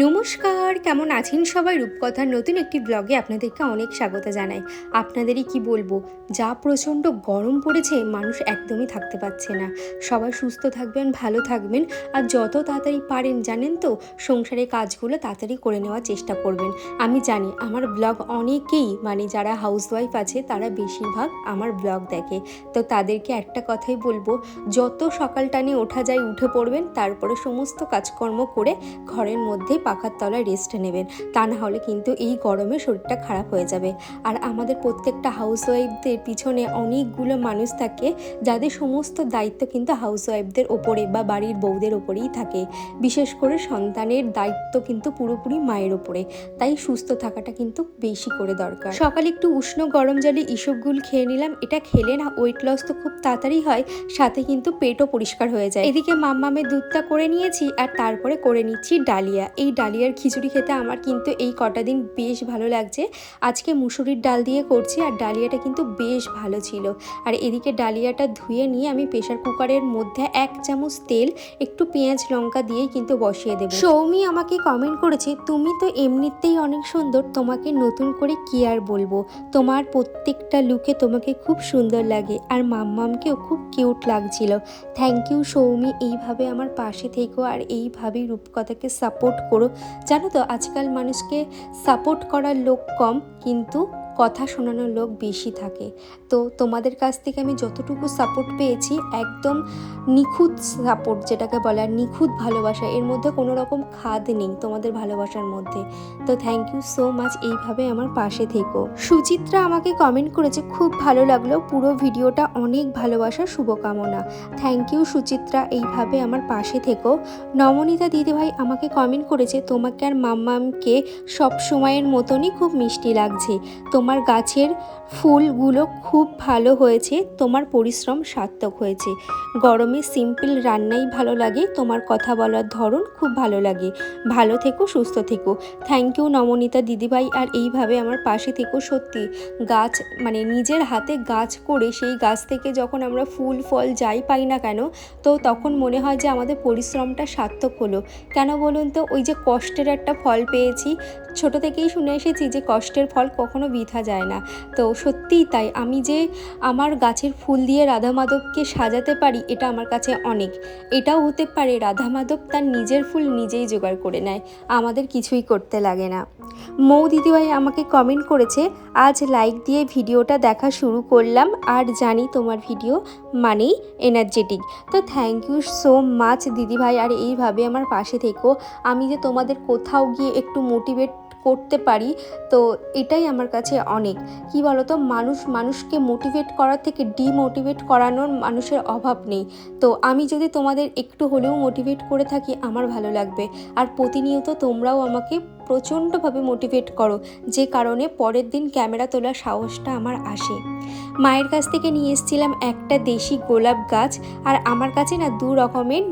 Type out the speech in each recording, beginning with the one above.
নমস্কার, কেমন আছেন সবাই? রূপকথার নতুন একটি ব্লগে আপনাদেরকে অনেক স্বাগত জানাই। আপনাদেরই কি বলবো, যা প্রচণ্ড গরম পড়েছে মানুষ একদমই থাকতে পারছে না। সবাই সুস্থ থাকবেন, ভালো থাকবেন, আর যত তাড়াতাড়ি পারেন জানেন তো সংসারের কাজগুলো তাড়াতাড়ি করে নেওয়ার চেষ্টা করবেন। আমি জানি আমার ব্লগ অনেকেই যারা হাউসওয়াইফ আছে তারা বেশিরভাগ আমার ব্লগ দেখে। তো তাদেরকে একটা কথাই বলবো, যত সকাল টানে ওঠা যায় উঠে পড়বেন, তারপরে সমস্ত কাজকর্ম করে ঘরের মধ্যেই পাখার তলায় রেস্ট নেবেন। তা না হলে কিন্তু এই গরমে শরীরটা খারাপ হয়ে যাবে। আর আমাদের প্রত্যেকটা হাউসওয়াইফদের পিছনে অনেকগুলো মানুষ থাকে, যাদের সমস্ত দায়িত্ব কিন্তু হাউসওয়াইফদের ওপরে বা বাড়ির বউদের ওপরেই থাকে। বিশেষ করে সন্তানের দায়িত্ব কিন্তু পুরোপুরি মায়ের ওপরে। তাই সুস্থ থাকাটা কিন্তু বেশি করে দরকার। সকালে একটু উষ্ণ গরম জলে ইসবগুল খেয়ে নিলাম। এটা খেলে না ওয়েট লস তো খুব তাড়াতাড়ি হয়, সাথে কিন্তু পেটও পরিষ্কার হয়ে যায়। এদিকে মাম্মামের দুধটা করে নিয়েছি, আর তারপরে করে নিচ্ছি ডালিয়া। এই ডালিয়ার খিচুড়ি খেতে আমার কিন্তু এই কটা দিন বেশ ভালো লাগছে। আজকে মুসুরির ডাল দিয়ে করছি, আর ডালিয়াটা কিন্তু বেশ ভালো ছিল। আর এদিকে ডালিয়াটা ধুয়ে নিয়ে আমি প্রেশার কুকারের মধ্যে 1 চামচ তেল, একটু পেঁয়াজ লঙ্কা দিয়েই কিন্তু বসিয়ে দেবো। সৌমি আমাকে কমেন্ট করেছে, তুমি তো এমনিতেই অনেক সুন্দর, তোমাকে নতুন করে কি আর বলবো, তোমার প্রত্যেকটা লুকে তোমাকে খুব সুন্দর লাগে, আর মাম্মামকেও খুব কিউট লাগছিল। থ্যাংক ইউ সৌমি, এইভাবে আমার পাশে থেকো আর এইভাবেই রূপকথাকে সাপোর্ট করো। জানো তো আজকাল মানুষকে সাপোর্ট করার লোক কম, কিন্তু কথা শোনানোর লোক বেশি থাকে। তো তোমাদের কাছ থেকে আমি যতটুকু সাপোর্ট পেয়েছি, একদম নিখুঁত সাপোর্ট, যেটাকে বলে নিখুঁত ভালোবাসা, এর মধ্যে কোনো রকম খাদ নেই তোমাদের ভালোবাসার মধ্যে। তো থ্যাংক ইউ সো মাচ, এইভাবে আমার পাশে থেকো। সুচিত্রা আমাকে কমেন্ট করেছে, খুব ভালো লাগলো, পুরো ভিডিওটা অনেক ভালোবাসা, শুভকামনা। থ্যাংক ইউ সুচিত্রা, এইভাবে আমার পাশে থেকো। নমনীতা দিদিভাই আমাকে কমেন্ট করেছে, তোমাকে আর মাম্মামকে সব সময়ের মতনই খুব মিষ্টি লাগছে, তোমার গাছের ফুলগুলো খুব ভালো হয়েছে, তোমার পরিশ্রম সার্থক হয়েছে, গরমে সিম্পল রান্নাই ভালো লাগে, তোমার কথা বলার ধরন খুব ভালো লাগে, ভালো থেকো, সুস্থ থেকো। থ্যাংক ইউ নমনীতা দিদিভাই, আর এইভাবে আমার পাশে থেকো। সত্যি গাছ নিজের হাতে গাছ করে সেই গাছ থেকে যখন আমরা ফুল ফল যাই পাই না কেন, তো তখন মনে হয় যে আমাদের পরিশ্রমটা সার্থক হলো। কেন বলুন তো, ওই যে কষ্টের একটা ফল পেয়েছি। ছোট থেকেই শুনে এসেছি যে কষ্টের ফল কখনো বৃথা যায় না। তো সত্যিই তাই, আমি যে আমার গাছের ফুল দিয়ে রাধা মাধবকে সাজাতে পারি, এটা আমার কাছে অনেক। এটাও হতে পারে রাধা মাধব তার নিজের ফুল নিজেই জোগাড় করে নেয়, আমাদের কিছুই করতে লাগে না। মৌ দিদিভাই আমাকে কমেন্ট করেছে, আজ লাইক দিয়ে ভিডিওটা দেখা শুরু করলাম, আর জানি তোমার ভিডিও মানেই এনার্জেটিক। তো থ্যাংক ইউ সো মাচ দিদিভাই, আর এইভাবে আমার পাশে থেকো। আমি যে তোমাদের কোথাও গিয়ে একটু মোটিভেট করতে পারি, তো এটাই আমার কাছে অনেক। কি বলো তো, মানুষকে মোটিভেট করার থেকে ডিমোটিভেট করানোর মানুষের অভাব নেই। তো আমি যদি তোমাদের একটু হলেও মোটিভেট করে থাকি, আমার ভালো লাগবে। আর প্রতিনিয়ত তোমরাও আমাকে প্রচণ্ডভাবে মোটিভেট করো, যে কারণে পরের দিন ক্যামেরা তোলার সাহসটা আমার আসে। মায়ের কাছ থেকে নিয়ে এসেছিলাম একটা দেশি গোলাপ গাছ, আর আমার কাছে না 2 রকমের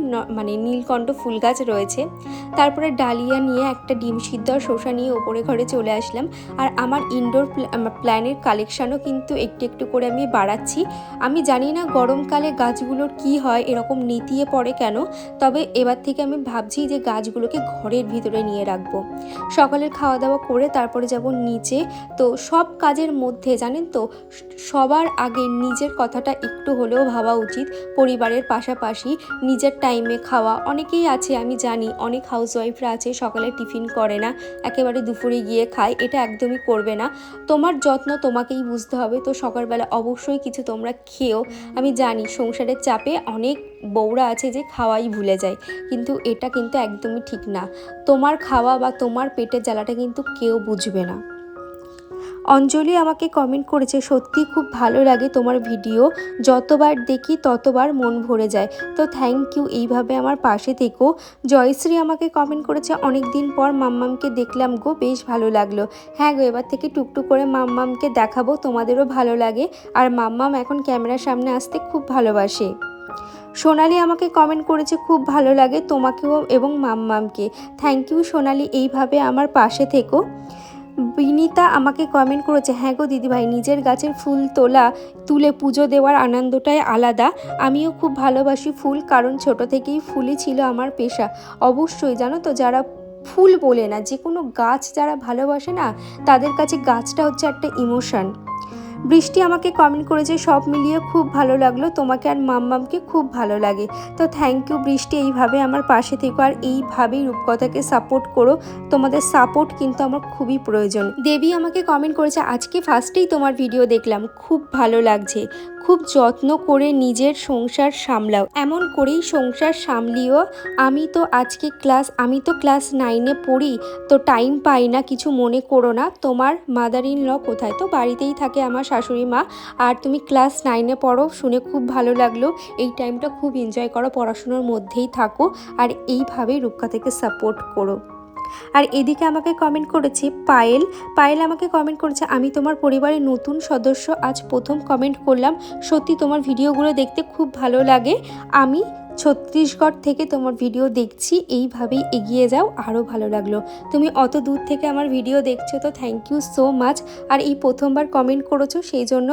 নীলকণ্ঠ ফুল গাছ রয়েছে। তারপরে ডালিয়া নিয়ে একটা ডিম সিদ্ধ আর শসা নিয়ে ওপরে ঘরে চলে আসলাম। আর আমার ইনডোর প্ল্যানের কালেকশানও কিন্তু একটু একটু করে আমি বাড়াচ্ছি। আমি জানি না গরমকালে গাছগুলোর কি হয়, এরকম নেতিয়ে পড়ে কেন, তবে এবার থেকে আমি ভাবছি যে গাছগুলোকে ঘরের ভিতরে নিয়ে রাখবো। সকালের খাওয়া দাওয়া করে তারপরে যাব নিচে। তো সব কাজের মধ্যে জানেন তো, সবার আগে নিজের কথাটা একটু হলেও ভাবা উচিত। পরিবারের পাশাপাশি নিজের টাইমে খাওয়া, অনেকেই আছে আমি জানি, অনেক হাউসওয়াইফরা আছে সকালে টিফিন করে না, একেবারে দুপুরে গিয়ে খায়, এটা একদমই করবে না। তোমার যত্ন তোমাকেই বুঝতে হবে। তো সকালবেলা অবশ্যই কিছু তোমরা খেও। আমি জানি সংসারের চাপে অনেক বউরা আছে যে খাওয়াই ভুলে যায়, কিন্তু এটা কিন্তু একদমই ঠিক না। তোমার খাওয়া বা তোমার পেটের জ্বালাটা কিন্তু কেউ বুঝবে না। অঞ্জলি আমাকে কমেন্ট করেছে, সত্যি খুব ভালো লাগে তোমার ভিডিও, যতবার দেখি ততবার মন ভরে যায়। তো থ্যাংক ইউ, এইভাবে আমার পাশে থেকো। জয়শ্রী আমাকে কমেন্ট করেছে, অনেক দিন পর মাম্মামকে দেখলাম গো, বেশ ভালো লাগলো। হ্যাঁ গো, এবার থেকে টুকটুক করে মাম্মামকে দেখাবো, তোমাদেরও ভালো লাগে। আর মাম্মাম এখন ক্যামেরার সামনে আসতে খুব ভালোবাসে। সোনালি আমাকে কমেন্ট করেছে, খুব ভালো লাগে তোমাকেও এবং মাম্মামকে। থ্যাংক ইউ সোনালি, এইভাবে আমার পাশে থেকো। বিনীতা আমাকে কমেন্ট করেছে, হ্যাঁ গো দিদিভাই, নিজের গাছের ফুল তুলে পুজো দেওয়ার আনন্দটাই আলাদা। আমিও খুব ভালোবাসি ফুল, কারণ ছোট থেকেই ফুলই ছিল আমার পেশা। অবশ্যই জানো তো, যারা ফুল বলে না, যে কোনো গাছ যারা ভালোবাসে না তাদের কাছে গাছটা হচ্ছে একটা ইমোশন। বৃষ্টি আমাকে কমেন্ট করেছে সব মিলিয়ে খুব ভালো লাগলো, তোমাকে আর মাম্মামকে খুব ভালো লাগে। তো থ্যাংক ইউ বৃষ্টি, এইভাবে আমার পাশে থেকো আর এইভাবেই রূপকথাকে সাপোর্ট করো, তোমাদের সাপোর্ট কিন্তু আমার খুবই প্রয়োজন। দেবী আমাকে কমেন্ট করেছে আজকে ফার্স্টেই তোমার ভিডিও দেখলাম, খুব ভালো লাগছে, খুব যত্ন করে নিজের সংসার সামলাও, এমন করেই সংসার সামলিও। আমি তো ক্লাস 9-এ পড়ি, তো টাইম পাই না, কিছু মনে করো না। তোমার মাদার ইন ল কোথায়? তো বাড়িতেই থাকে আমার শাশুড়ি মা। আর তুমি ক্লাস 9-এ পড়ো, শুনে খুব ভালো লাগলো। এই টাইমটা খুব এনজয় করো, পড়াশোনার মধ্যেই থাকো আর এইভাবেই রূপকথাকে সাপোর্ট করো। আর এদিকে আমাকে কমেন্ট করেছে পায়েল আমাকে কমেন্ট করেছে আমি তোমার পরিবারের নতুন সদস্য, আজ প্রথম কমেন্ট করলাম, সত্যি তোমার ভিডিওগুলো দেখতে খুব ভালো লাগে, আমি ছত্তিশগড় থেকে তোমার ভিডিও দেখছি, এইভাবেই এগিয়ে যাও, আরও ভালো লাগলো। তুমি অত দূর থেকে আমার ভিডিও দেখছো, তো থ্যাংক ইউ সো মাচ। আর এই প্রথমবার কমেন্ট করেছো সেই জন্য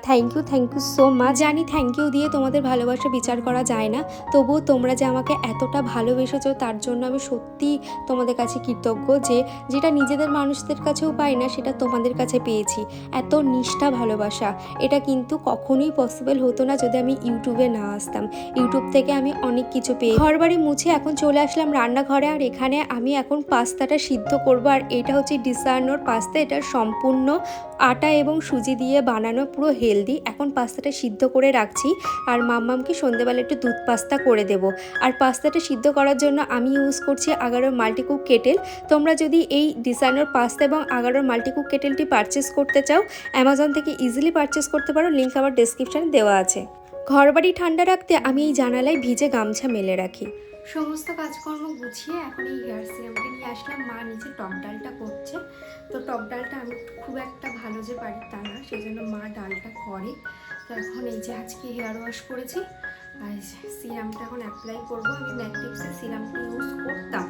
থ্যাংক ইউ সো মাচ। জানি থ্যাংক ইউ দিয়ে তোমাদের ভালোবাসা বিচার করা যায় না, তবুও তোমরা যে আমাকে এতটা ভালোবেসেছো তার জন্য আমি সত্যি তোমাদের কাছে কৃতজ্ঞ, যে যেটা নিজেদের মানুষদের কাছেও পাই না সেটা তোমাদের কাছে পেয়েছি। এত নিষ্ঠা ভালোবাসা, এটা কিন্তু কখনোই পসিবল হতো না যদি আমি ইউটিউবে না আসতাম। ইউটিউব থেকে আমি অনেক কিছু পেয়ে ঘর বাড়ি মুছে এখন চলে আসলাম রান্নাঘরে। আর এখানে আমি এখন পাস্তাটা সিদ্ধ করব। আর এটা হচ্ছে ডিসার্নোর পাস্তা, এটা সম্পূর্ণ আটা এবং সুজি দিয়ে বানানো, পুরো হেলদি। এখন পাস্তাটা সিদ্ধ করে রাখছি আর মাম্মামকে সন্ধ্যেবেলা একটু দুধ পাস্তা করে দেব। আর পাস্তাটা সিদ্ধ করার জন্য আমি ইউজ করছি আগারোর মাল্টিকুক কেটেল। তোমরা যদি এই ডিসার্নোর পাস্তা এবং আগারোর মাল্টিকুক কেটেলটি পারচেস করতে চাও অ্যামাজন থেকে ইজিলি পারচেস করতে পারো, লিঙ্ক আমার ডেসক্রিপশানে দেওয়া আছে। ঘরবাড়ি ঠান্ডা রাখতে আমি এই জানালায় ভিজে গামছা মেলে রাখি। সমস্ত কাজকর্ম গুছিয়ে এখন এই হেয়ার সিরামটা নিয়ে আসলাম। মা নিচে টক ডালটা করছে, তো টক ডালটা আমি খুব একটা ভালো যে পারি তা না, সেই জন্য মা ডালটা করে। তো এখন এই যে আজকে হেয়ার ওয়াশ করেছি আর সিরামটা এখন অ্যাপ্লাই করবো। আমি ম্যাট্রিক্সের সিরামটা ইউজ করতাম,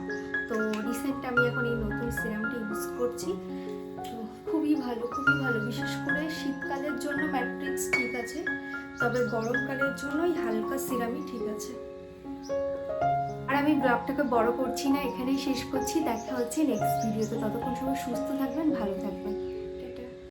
তো রিসেন্ট আমি এখন এই নতুন সিরামটা ইউজ করছি। তো খুবই ভালো, বিশেষ করে শীতকালের জন্য ম্যাট্রিক্স ঠিক আছে, তবে গরমকালের জন্য এই হালকা সিরামই ঠিক আছে। আর আমি ব্লগটাকে বড় করছি না, এখানেই শেষ করছি। দেখা হচ্ছে নেক্সট ভিডিওতে, ততক্ষণ সবাই সুস্থ থাকবেন, ভালো থাকবেন।